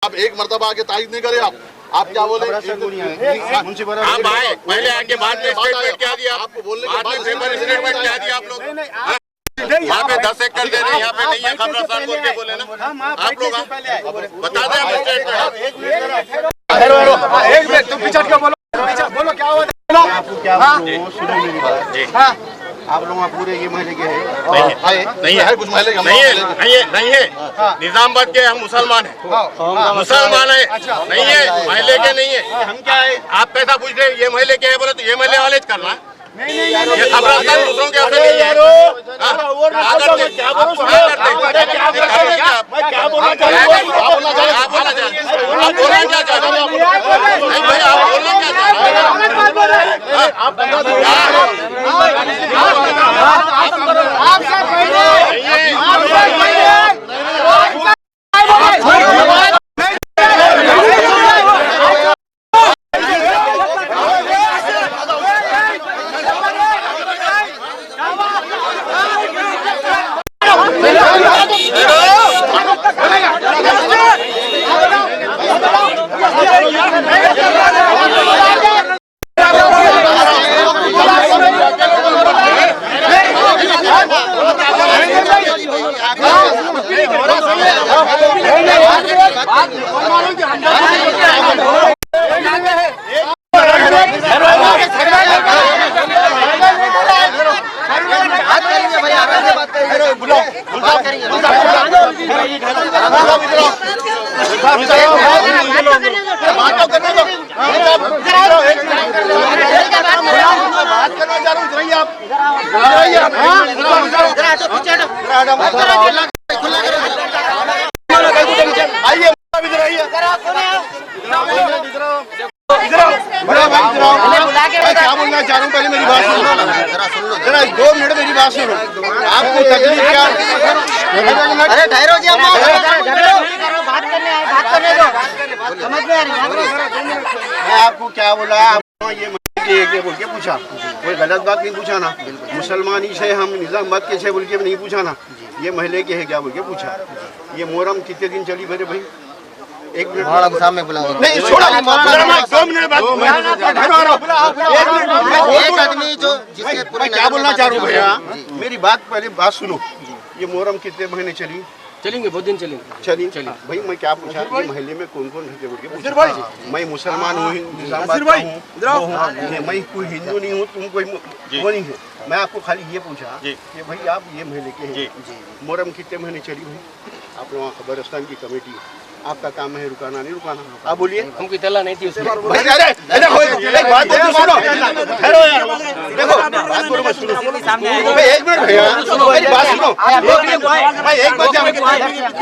आप एक मर्तबा आके तारीफ नहीं करे आप क्या बोले? आप आए पहले आके बाद में स्टेटमेंट क्या दिया? आपको बोलने के बाद स्टेटमेंट क्या दिया आप लोग? यहाँ पे 10 एकड़ दे रहे हैं, यहाँ पे नहीं है, खबरस्तान बोल के बोले ना आप लोग। बता दें आप स्टेटमेंट। तुम पीछे क्यों बोलो क्या हुआ? आपको क्या सुनो मेरी बात। आप लोग पूरे ये महल के हैं? नहीं है, कुछ महल नहीं है। निजामबाद के हम मुसलमान हैं, मुसलमान है, नहीं है महले के नहीं है। हम क्या है? आप पैसा पूछ रहे ये महले के है बोले तो ये महले वाले करना। ये खबरस्तान दूसरों के हाथ में नहीं है। क्या बोलना चाहते हैं? क्या बोलना चाह रहा हूँ, पहले मेरी बात सुनो जरा, 2 मिनट मेरी बात सुनो। आपको तकलीफ क्या? अरे ठहरो जी, बात करने दो, समझ में आ रही है। मैं आपको क्या बोला? आप ये बोल के पूछा, कोई गलत बात नहीं पूछा ना। मुसलमान ही है, हम निजामबाद के है बोल के नहीं पूछा ना। ये महले के है क्या बोल के पूछा। ये मोहरम कितने दिन चली मेरे भाई? 1 मिनट सामने बुला नहीं, छोड़ा 2 मिनट बाद एक आदमी जो जिसके पूरे क्या बोलना चाह रहा हूँ भैया, मेरी बात पहले बात सुनो। ये मोहरम कितने महीने चलेंगे? बहुत दिन चली भाई। मैं क्या पूछा, ये महल्ले में कौन कौन रहते बोल के पूछा। मैं मुसलमान हूँ, निजामबाद का हूँ, मैं कोई हिंदू नहीं हूँ, तुम कोई वो नहीं है। मैं आपको खाली ये पूछा कि भाई आप ये महल्ले के हैं, मोहरम कितने महीने चली भाई? आप लोग खबरस्तान की कमेटी, आपका काम है रुकाना नहीं रुकाना। आप बोलिए, हमको इतला नहीं थी उसमें। बात सुनो, ठहरो यार, देखो बात करो मत सुनो। 1 मिनट भैया, मेरी बात सुनो। भाई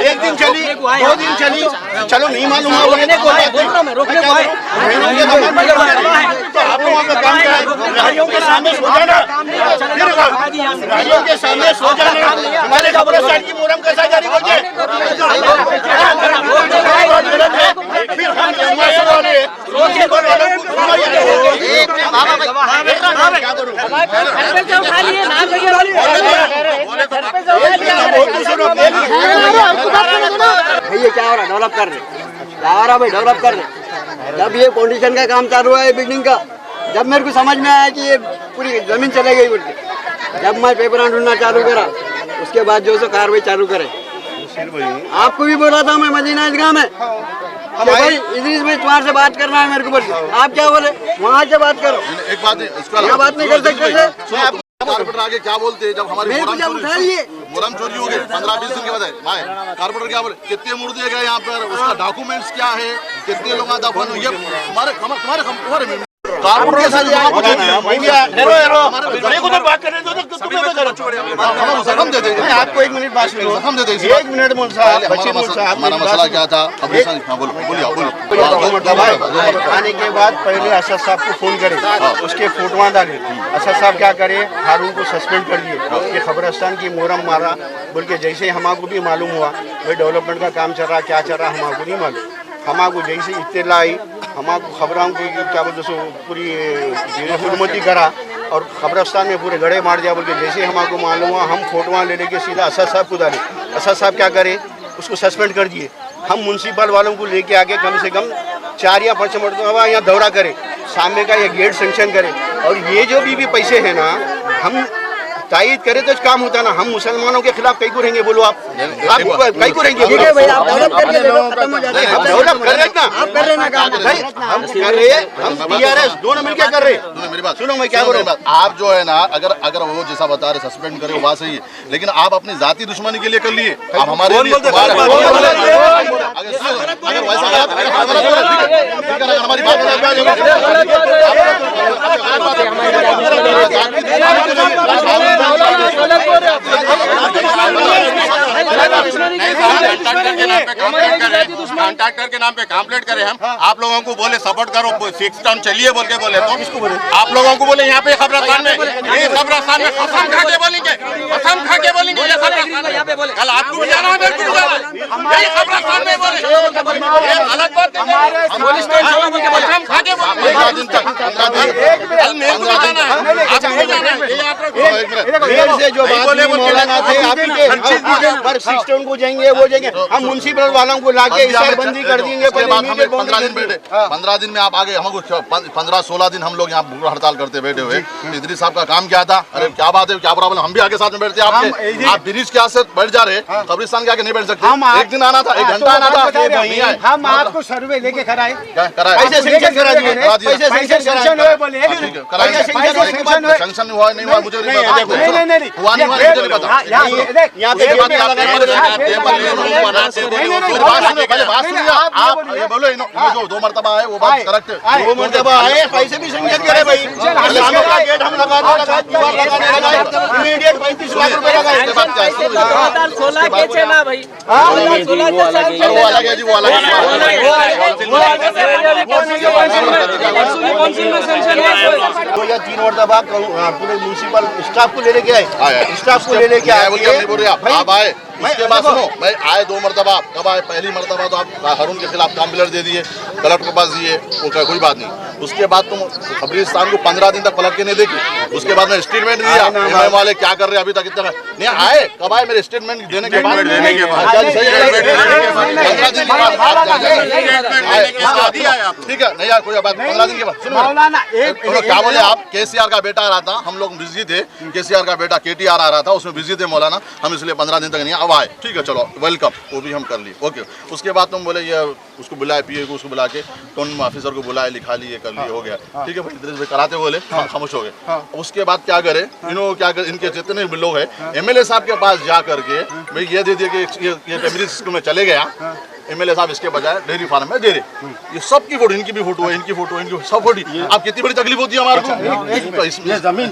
1 दिन चली, 2 दिन चली, चलो नहीं मालूम है तो आप लोगों का काम क्या है? गाड़ियों के सामने सो जाना, गाड़ियों के सामने सो जाना। हमारे खबरस्तान की मोहरम कैसा जारी बोलिए? फिर हम ये क्या हो रहा? डेवलप कर रहे, क्या हो रहा भाई? डेवलप कर रहे। जब ये फाउंडेशन का काम चालू हुआ है बिल्डिंग का, जब मेरे को समझ में आया कि ये पूरी जमीन चले गई बोल के, जब मैं पेपर ढूंढना चालू करा, उसके बाद जो सो कार्रवाई चालू करे। आपको भी बोला था मैं मदीना ईदगाह में, भाई इदरीस भाई तुम्हारे से बात करना है मेरे को बोल। आप क्या बोले? वहाँ से बात करो। एक बात यहाँ बात नहीं कर सकते थे। कारपोरेटर आगे क्या बोलते हैं जब हमारे मोहरम चोरी हो गए 15-20 दिन के बाद? कारपोरेटर क्या बोले? कितने मुर्दे गए यहाँ पर, उसका डॉक्यूमेंट्स क्या है, कितने लोग दफन हुए? ये तुम्हारे कारपोरेटर के साथ जख्म दे देंगे। आपको 1 मिनट बात सुनो, जख्म दे देंगे। 1 मिनट मोल साहब, हमारा मसला क्या था? बोलिए आने के बाद पहले असद साहब को फोन करे, उसके फोटोआं डाले। असद साहब क्या करे? हारून को सस्पेंड कर दिए कि खबरस्तान की मोहरम मारा बोल के। जैसे हमको भी मालूम हुआ भाई डेवलपमेंट का काम चल रहा, क्या चल रहा हमको नहीं मालूम। हमको जैसे इत्तला आई, हमको खबरों की क्या बोलते सो पूरी हुकूमती करा और खबरस्तान में पूरे गड़े मार दिया बोल के। जैसे हमको मालूम हुआ, हम फोटोआं ले लेके सीधा असद साहब को डाले। असद साहब क्या करे? उसको सस्पेंड कर दिए। हम म्यूनसिपल वालों को लेके आके कम से कम 4 या 5 मरतबा यहाँ दौरा करें, सामने का ये गेट सेंक्शन करें, और ये जो भी पैसे हैं ना हम तायद करें तो काम होता ना। हम मुसलमानों के खिलाफ कई को रहेंगे, बोलो आप कई को रहेंगे? ठीक है भाई, आप डेवलप करके दे दो, खत्म हो जाता है। हम डेवलप कर रहे हैं ना, आप कर रहे हैं ना काम। हम कर रहे हैं, हम टीआरएस दोनों मिलकर कर रहे हैं। मेरी बात सुनो, मैं क्या बोल रहा हूँ, आप जो है ना, अगर वो जैसा बता रहे सस्पेंड करे वो बात सही है, लेकिन आप अपनी जाति दुश्मनी के लिए कर लिए, आप हमारे लिए अगर वैसा हमारी बात कॉन्ट्रैक्टर के नाम पे कंप्लेंट करें हम, आप लोगों को बोले सपोर्ट करो, 6 टाउन चलिए बोल के बोले, तो आप लोगों को बोले यहाँ पे कब्रिस्तान में, ये कब्रिस्तान में कसम खा के बोलेंगे, कसम खा के बोलेंगे ये कब्रिस्तान में। कल आपको भी जाना है, मेरे को भी जाना है, यही कब्रिस्तान में बोले, ये गलत बात है। कसम खा के बोलेंगे 15 दिन तक, कल मेरे को भी जाना है, आपको भी जाना है। से जो मौलाना थे आप ही के पर 6 टाउन को जाएंगे, वो जाएंगे, हम म्युनिसिपल वालों को लाके बंदी कर देंगे। 15 दिन बैठे, 15 दिन में आप आगे, हमको 15-16 दिन हम लोग यहाँ बुरा हड़ताल करते बैठे हुए। इदरीस साहब का काम क्या था? अरे क्या बात है, क्या प्रॉब्लम, हम भी आगे साथ में बैठते हैं आपके, आप ब्रिज के आगे बैठ जा रहे, कब्रिस्तान के आगे नहीं बैठ सकते। एक दिन आना था, 1 घंटा आना था, नहीं आए। हम आपको सर्वे लेके कराए, पैसे सेंक्शन करा दिए, पैसे सेंक्शन हुए बोले, सैंक्शन हुआ नहीं हुआ मुझे नहीं पता, नहीं हुआ नहीं हुआ मुझे नहीं पता। यहाँ पे आप ये बोलो, जो 2 मरतबा है वो बात करेक्ट है, 2 मरतबा आए, पैसे भी सेंक्शन करे भाई। गेट हम लगा इमीडिएट 35 लाख रुपए लगाए। उसके बाद क्या है? 2016 के छे ना भाई, 2016 के साल वो अलग है जी, वो अलग है। दो या 3 मरतबा पूरे म्युनिसिपल स्टाफ को लेने के आए, स्टाफ को लेने के आए, बोल रहे आप आए, उसके बाद सुनो, मैं आए 2 मरतबा, कब आए? पहली मरतबा तो आप हारून के खिलाफ कंप्लेंट दे दिए, कलेक्टर के पास दिए, कोई बात नहीं। उसके बाद तुम कब्रिस्तान को 15 दिन तक पलट के नहीं देखी, उसके बाद में स्टेटमेंट दिया, एमएम वाले क्या कर रहे हैं अभी तक इतना नहीं आए। कब आए? मेरे स्टेटमेंट देने के बाद, 15 दिन के बाद ठीक है, नहीं यार कोई बात, 15 दिन के बाद सुनो क्या बोले आप? केसीआर का बेटा आ रहा था, हम लोग बिजी थे, केसीआर का बेटा केटीआर आ रहा था, उसमें बिजी थे मौलाना, हम इसलिए 15 दिन तक नहीं अब आए। ठीक है चलो वेलकम, वो भी हम कर लिए, ओके। उसके बाद तुम बोले ये उसको बुलाए, पीए को उसको बुला के टोन ऑफिसर को बुलाए, लिखा लिए, कर लिए, हो गया। ठीक है भाई, इधर से कराते बोले, खामोश हो गए। उसके बाद क्या करे, क्या करे, इनके जितने भी लोग हैं एमएलए साहब के पास जा करके भाई ये दे दिए कि ये प्राइमरी स्कूल में चले गया, एमएलए साहब इसके बजाय डेयरी फार्म में दे रहे। ये सबकी फोटो, इनकी भी फोटो है, इनकी फोटो, इनकी सब फोटो। आप कितनी बड़ी तकलीफ होती है हमारे को, इसमें जमीन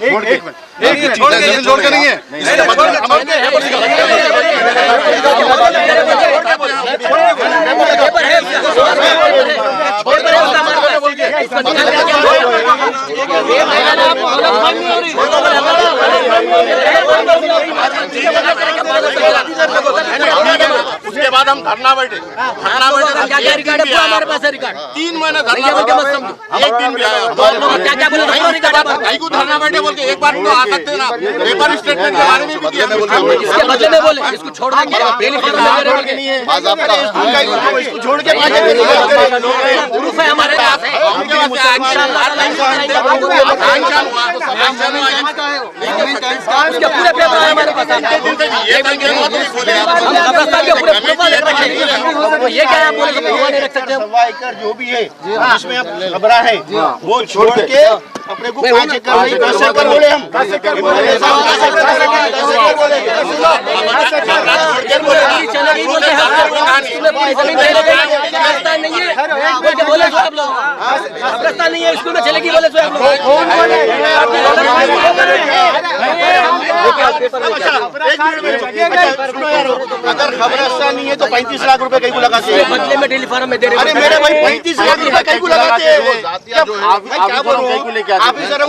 छोड़ के नहीं है, उसके बाद हम धरना बैठे, हमारे पास रिकॉर्ड 3 महीने धरना, एक दिन भी आया कहीं को धरना बैठे बोल के एक बार तो आ सकते ना, एक बार स्टेटमेंट के बारे में भी दिया, इसके बदले में बोले इसको छोड़ देंगे, इसको छोड़ के प्रूफ है हमारे पास है, उसके पूरे पेपर है हमारे पास, ये क्या है, बोले नहीं रख सकते, 1.25 एकड़ जो भी है जिसमें आप खबरा है वो छोड़ के अपने को 5 एकड़ नहीं 10 एकड़ बोले हम, 10 एकड़ बोले, नहीं है स्कूल में चलेगी बोले अगर खबरस्तान नहीं है तो 35 लाख रुपए कहीं को लगाते हैं, बदले में डेली फार्म में दे रहे। अरे मेरे भाई 35 लाख रुपए कहीं को लगाते हैं, मैं क्या बोलूं, ऑफिसर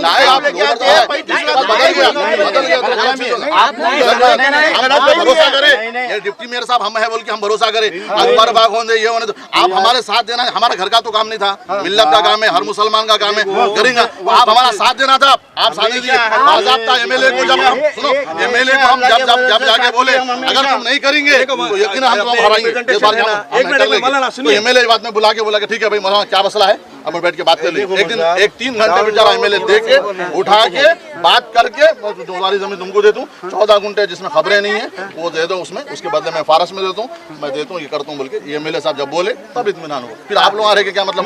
भरोसा करें, ये डिप्टी मेयर साहब हम है बोल के हम भरोसा करें, अखबार भाग होने ये होने, तो आप हमारे साथ देना, हमारे घर का तो काम नहीं था, मिल्लत का काम है, हर मुसलमान का काम है, करेंगे। आप हमारा साथ देना था, आप साथ नहीं दिए। बाज़ाब्ता एमएलए को जब हम सुनो, एमएलए को हम जब जाके बोले अगर तुम नहीं करेंगे तो यकीन हम तुमको हराएंगे। इस बार तो एमएलए बाद में बुला के बोला कि ठीक है भाई मौलाना क्या मसला है, अब बैठ के बात कर ली। एक दिन 3 घंटे बेचारा एमएलए दे के उठा के बात करके जो वाली जमीन तुमको दे दूं 14 गुंठे जिसमें खबरें नहीं है वो दे दो, उसमें उसके बदले मैं फारस में देता हूँ, मैं देता हूँ, ये करता हूँ बोल के एमएलए साहब जब बोले तब इत्मीनान हुआ। फिर आप लोग आ रहे के क्या मतलब?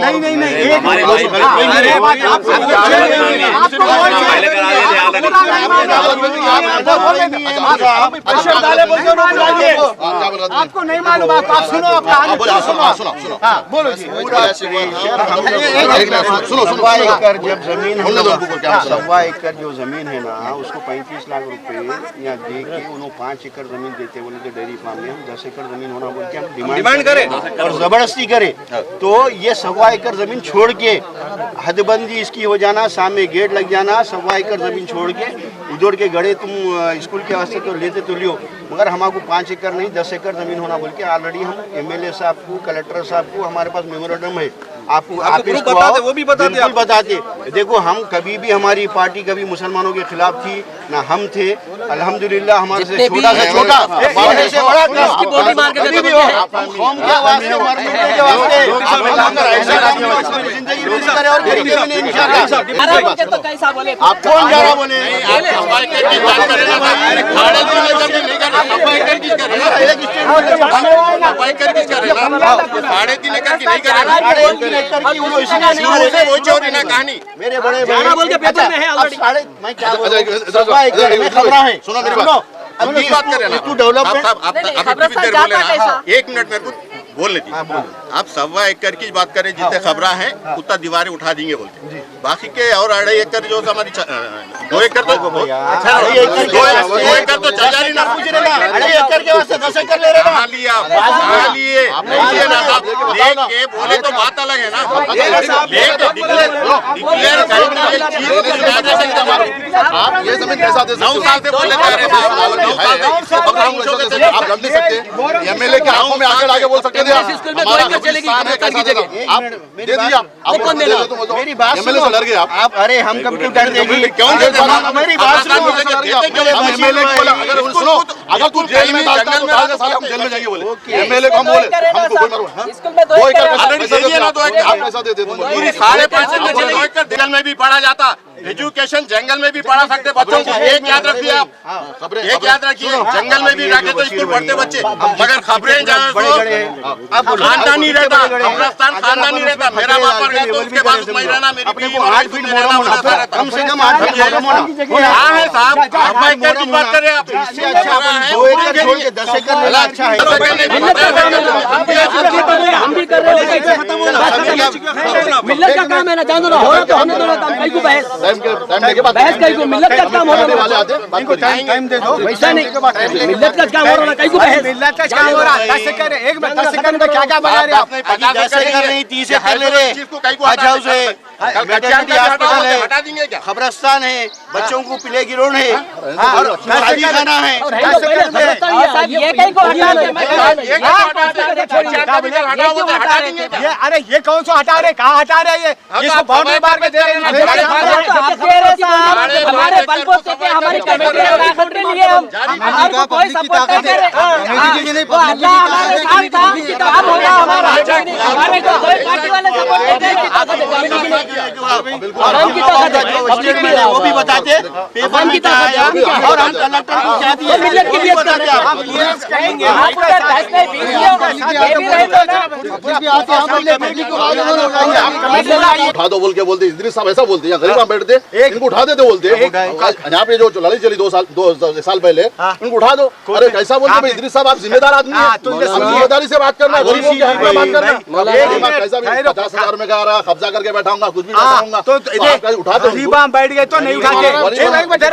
आपको नहीं मालूम, आप सुनो, बोलो जी। सुनो सवा एकड़ जब जमीन है, सवा एकड़ जो जमीन है ना उसको 35 लाख रुपए यहाँ दे के उन्होंने 5 एकड़ जमीन देते बोले तो डेयरी फार्म में हम 10 एकड़ जमीन होना बोल के हम डिमांड करें और जबरदस्ती करें, तो ये सवा एकड़ जमीन छोड़ के हदबंदी इसकी हो जाना, सामने गेट लग जाना, सवा एकड़ जमीन छोड़ के उधर के गड़े तुम स्कूल के वास्ते तो लेते तो लियो, मगर हमको 5 एकड़ नहीं 10 एकड़ जमीन होना बोल के ऑलरेडी हम एमएलए साहब को, कलेक्टर साहब को हमारे पास मेमोरेंडम है, आपको वो भी बताते। देखो हम कभी भी हमारी पार्टी कभी मुसलमानों के खिलाफ थी ना, हम थे अल्हम्दुलिल्लाह हमारे से छोटा से छोटा बड़े से बड़ा कभी भी हो कौम के वास्ते मरने के वास्ते जिंदगी में करे और करेंगे भी नहीं इंशाल्लाह। तो कैसा बोले आप कौन जा रहा बोले मेरे बड़े बोल के पेपर में है ऑलरेडी। मैं क्या खबरा है, सुनो मेरी बात, अब ये बात करें ना तू डेवलपमेंट एक मिनट मेरे को बोलने दी। आप 1.25 एकड़ की बात करें, जितने खबरा है उतना दीवारें उठा देंगे बोलते, बाकी के और 2.5 एकड़ जो हमारी 2 एकड़ तो 2 एकड़ तो चल जा रही ना, 2.5 एकड़ के वास्ते 10 एकड़ ले रहे लिए लेके बोले तो बात अलग है ना, आप ये जमीन कैसा दे 9 साल से बोले जा रहे हैं, आप लड़ नहीं सकते, एमएलए के आंखों में आगे आगे बोल सकते थे, हमारा चलेगी आप दे दिया, आपको दे दो तुम मेरी बात एमएलए से लड़ गए आप। अरे हम कंप्यूटर देंगे क्यों मेरी बात सुनो, अगर तू जेल में डालता तो डाल दे साले, हम जेल में जाएंगे बोले एमएलए को, हम बोले हमको कोई मारो स्कूल में 2 एकड़ आप पैसा देते तुम पूरी 5.5 एकड़ जंगल में भी पढ़ा जाता, एजुकेशन जंगल में भी पढ़ा सकते बच्चों को, एक याद रखिए आप, एक याद रखिए जंगल में भी जाके तो स्कूल पढ़ते बच्चे, मगर खबरें जहाँ खानदानी रहता, कब्रिस्तान खानदानी रहता, मेरा बाप पर गया तो उसके बाद उसमें रहना, मेरी बीवी कम से कम 8 फीट हाँ है साहब, आप 2 एकड़ की बात करें आप, 2 एकड़ छोड़ के 10 एकड़ लेना अच्छा है। हम भी कर रहे हैं, मिल्लत का काम है ना, जानो ना हो रहा तो हमें दोनों काम कई को बहस बहस कई को मिल्लत का काम हो रहा है, टाइम दे दो, वैसा नहीं मिल्लत का काम हो रहा है, कई को बहस मिल्लत का काम हो रहा है, 10 एकड़ एक में 10 एकड़ में क्या क्या बना रहे आप? 10 एकड़ नहीं 30 एकड़ ले रहे, हज हाउस है, मैटरनिटी हॉस्पिटल है, हटा देंगे क्या? खबरस्तान है, बच्चों को प्ले ग्राउंड है, और शादी खाना है, ये कई को अरे ये कौन सा हटा रहे, कहाँ हटा रहे ये? इसको बाउंड्री मार के दे रहे हमारे बलबूते पे हमारी कमेटी ने ताकत नहीं है, हम हमारे कोई सपोर्ट नहीं कर रहे, वो अल्लाह हमारे साथ था, काम होगा हमारा, हमारे को कोई पार्टी वाले सपोर्ट नहीं दे रहे, ताकत है वो भी बताते पेपर की ताकत है, और हम कलेक्टर को क्या दिए मिल्लत की भी करते हैं, हम कहेंगे आप पर फैसले वीडियो ये भी रहे तो ना उठा दो बोल के बोलते, इदरीस साहब ऐसा बोलते, यहाँ गरीब बैठते इनको उठा देते बोलते, यहाँ पे जो लड़ाई चली 2 साल पहले इनको उठा दो, अरे कैसा बोलते भाई इदरीस साहब, आप जिम्मेदार आदमी हैं, जिम्मेदारी से बात करना, गरीबों के हक में बात करना, कैसा भी 50,000 में कह रहा कब्जा करके बैठाऊंगा, कुछ भी बैठाऊंगा, तो उठा दो, गरीबां बैठ गए तो नहीं उठाते, बात बता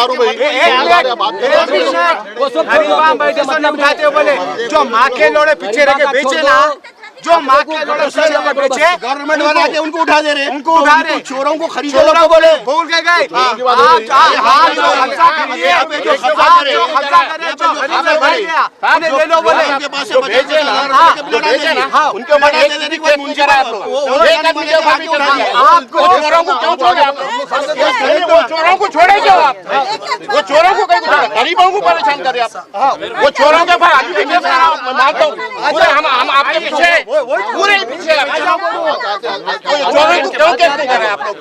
रहा हूँ गरीबां बैठे तो नहीं उठाते, बोले जो माँ के लोड़े पीछे रह के बेचे ना जो माँ के बेचे गवर्नमेंट वाले आके उनको उठा दे रहे हैं, उनको उठा रहे, चोरों को खरीदो चोरों को बोले बोल के गए ले लो बोले उनके पास से भेजे ना, उनके ऊपर एक आदमी को पूछ रहा है आप लोग, एक आदमी के बाकी उठा दिया। आपको चोरों को क्यों छोड़े आप? वो चोरों को छोड़े क्यों आप? वो चोरों को कहीं छोड़े? गरीबों को परेशान करे आप। वो चोरों के ऊपर आदमी के मारता हूँ, पूरे हम आपके पीछे, पूरे पीछे आप। चोरों को क्यों केस नहीं कर रहे आप लोग?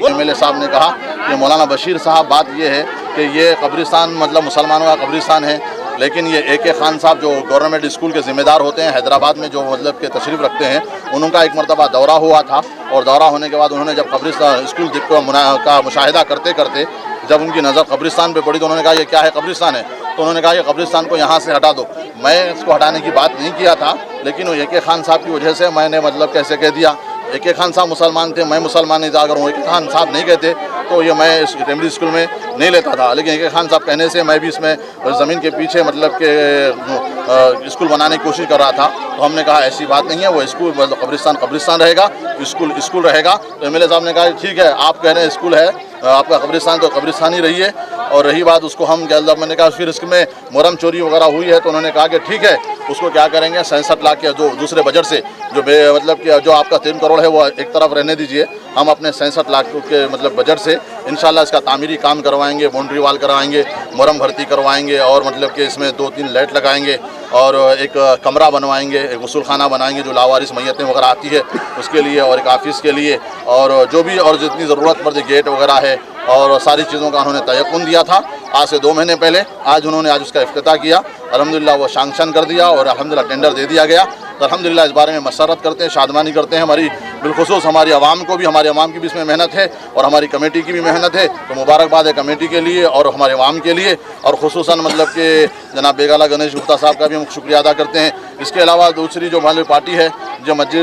एमएलए साहब ने कहा कि मौलाना बशीर साहब, बात ये है कि ये कब्रिस्तान मतलब मुसलमानों का कब्रिस्तान है, लेकिन ये AK खान साहब जो गवर्नमेंट स्कूल के ज़िम्मेदार होते हैं हैदराबाद में, जो मतलब के तशरीफ़ रखते हैं, उनका एक मरतबा दौरा हुआ था और दौरा होने के बाद उन्होंने जब कब्रिस्तान स्कूल का मुशाहिदा करते करते जब उनकी नज़र कब्रिस्तान पे पड़ी तो उन्होंने कहा ये क्या है, कब्रिस्तान है। तो उन्होंने कहा ये कब्रिस्तान को यहाँ से हटा दो। मैं इसको हटाने की बात नहीं किया था, लेकिन वो AK खान साहब की वजह से मैंने मतलब कैसे कह दिया। AK खान साहब मुसलमान थे, मैं मुसलमान नहीं था। अगर वो AK खान साहब नहीं कहते तो ये मैं इस प्राइमरी स्कूल में नहीं लेता था, लेकिन AK खान साहब कहने से मैं भी इसमें ज़मीन के पीछे मतलब के स्कूल बनाने की कोशिश कर रहा था। तो हमने कहा ऐसी बात नहीं है, वो स्कूल मतलब कब्रिस्तान रहेगा, स्कूल रहेगा। तो MLA साहब ने कहा ठीक है, आप कह रहे हैं स्कूल है, आपका कब्रिस्तान तो कब्रिस्तान ही रही है। और रही बात उसको हम जब मैंने कहा फिर इसमें मुहर्रम चोरी वगैरह हुई है, तो उन्होंने कहा कि ठीक है, उसको क्या करेंगे 67 लाख के जो दूसरे बजट से जो मतलब कि जो आपका 3 करोड़ है वो एक तरफ रहने दीजिए, हम अपने 67 लाख के मतलब बजट से इंशाल्लाह इसका तामीरी काम करवाएंगे, बाउंड्री वाल करवाएंगे, मुहर्रम भर्ती करवाएंगे और मतलब कि इसमें 2-3 लाइट लगाएंगे और एक कमरा बनवाएंगे, एक गुस्ल खाना बनाएंगे जो लावारिस मैयतें वगैरह आती है उसके लिए, और एक ऑफिस के लिए, और जो भी और जितनी ज़रूरत पड़ती गेट वगैरह है और सारी चीज़ों का उन्होंने तयक़ुन दिया था आज से 2 महीने पहले। आज उसका इफ्तिताह किया, अल्हम्दुलिल्लाह वो सैंक्शन कर दिया और अल्हम्दुलिल्लाह टेंडर दे दिया गया। तो अल्हम्दुलिल्लाह इस बारे में मसरत करते हैं, शादमानी करते हैं। हमारी बिलखुसूस हमारी आवाम को भी, हमारे आवाम की भी इसमें मेहनत है और हमारी कमेटी की भी मेहनत है। तो मुबारकबाद है कमेटी के लिए और हमारे आवाम के लिए, और खुसूसन मतलब कि जनाब बेगाला गणेश गुप्ता साहब का भी हम शुक्रिया अदा करते हैं। इसके अलावा दूसरी जो हमारी पार्टी है जो मजलिस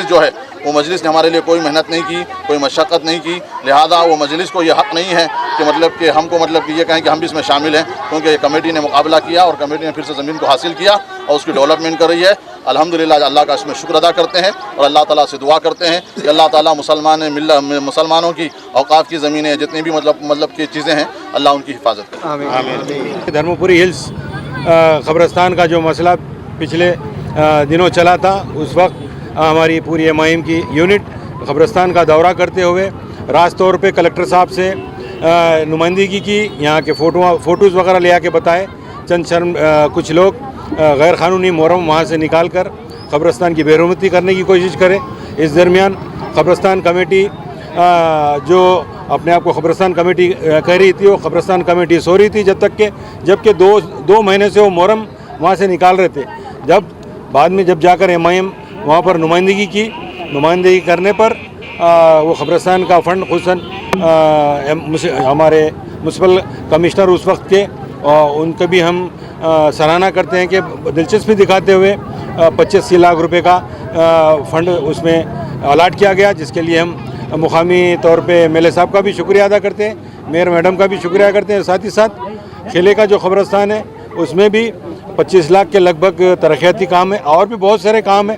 जो है वो मजलिस ने हमारे लिए कोई मेहनत नहीं की, कोई मशक्क़त नहीं की, लिहाजा वो मजलिस को ये हक़ नहीं है कि मतलब कि हमको मतलब कि ये कहें कि हम भी इसमें शामिल हैं, क्योंकि कमेटी ने मुकाबला किया और कमेटी ने फिर से ज़मीन को हासिल किया और उसकी डेवलपमेंट कर रही है। अल्हम्दुलिल्लाह अल्लाह का इसमें शुक्र अदा करते हैं और अल्लाह ताला से दुआ करते हैं कि अल्लाह ताला मुसलमानों की औकाफ की ज़मीनें जितनी भी मतलब की चीज़ें हैं अल्लाह उनकी हिफाजत करे। धर्मपुरी हिल्स क़ब्रिस्तान का जो मसला पिछले दिनों चला था, उस वक्त हमारी पूरी MIM की यूनिट क़ब्रिस्तान का दौरा करते हुए रास्त तौर पे कलेक्टर साहब से नुमाइंदगी की, यहाँ के फ़ोटोज़ वगैरह ले आके बताए। कुछ लोग गैर क़ानूनी मुहर्रम वहाँ से निकाल कर क़ब्रिस्तान की बेरुमती करने की कोशिश करें। इस दरमियान क़ब्रिस्तान कमेटी जो अपने आप को क़ब्रिस्तान कमेटी कह रही थी, वो क़ब्रिस्तान कमेटी सो रही थी जबकि 2 महीने से वो मुहर्रम वहाँ से निकाल रहे थे। बाद में जब जाकर MIM वहाँ पर नुमाइंदगी करने पर वो क़ब्रिस्तान का फ़ंड खुसूसन हमारे म्युनिसिपल कमिश्नर उस वक्त के, उनका भी हम सराहना करते हैं कि दिलचस्पी दिखाते हुए 25 लाख रुपए का फ़ंड उसमें अलाट किया गया, जिसके लिए हम मुकामी तौर पे MLA साहब का भी शुक्रिया अदा करते हैं, मेयर मैडम का भी शुक्रिया करते हैं। साथ ही साथ खेले का जो क़ब्रिस्तान है उसमें भी 25 लाख के लगभग तरक्याती काम है और भी बहुत सारे काम है।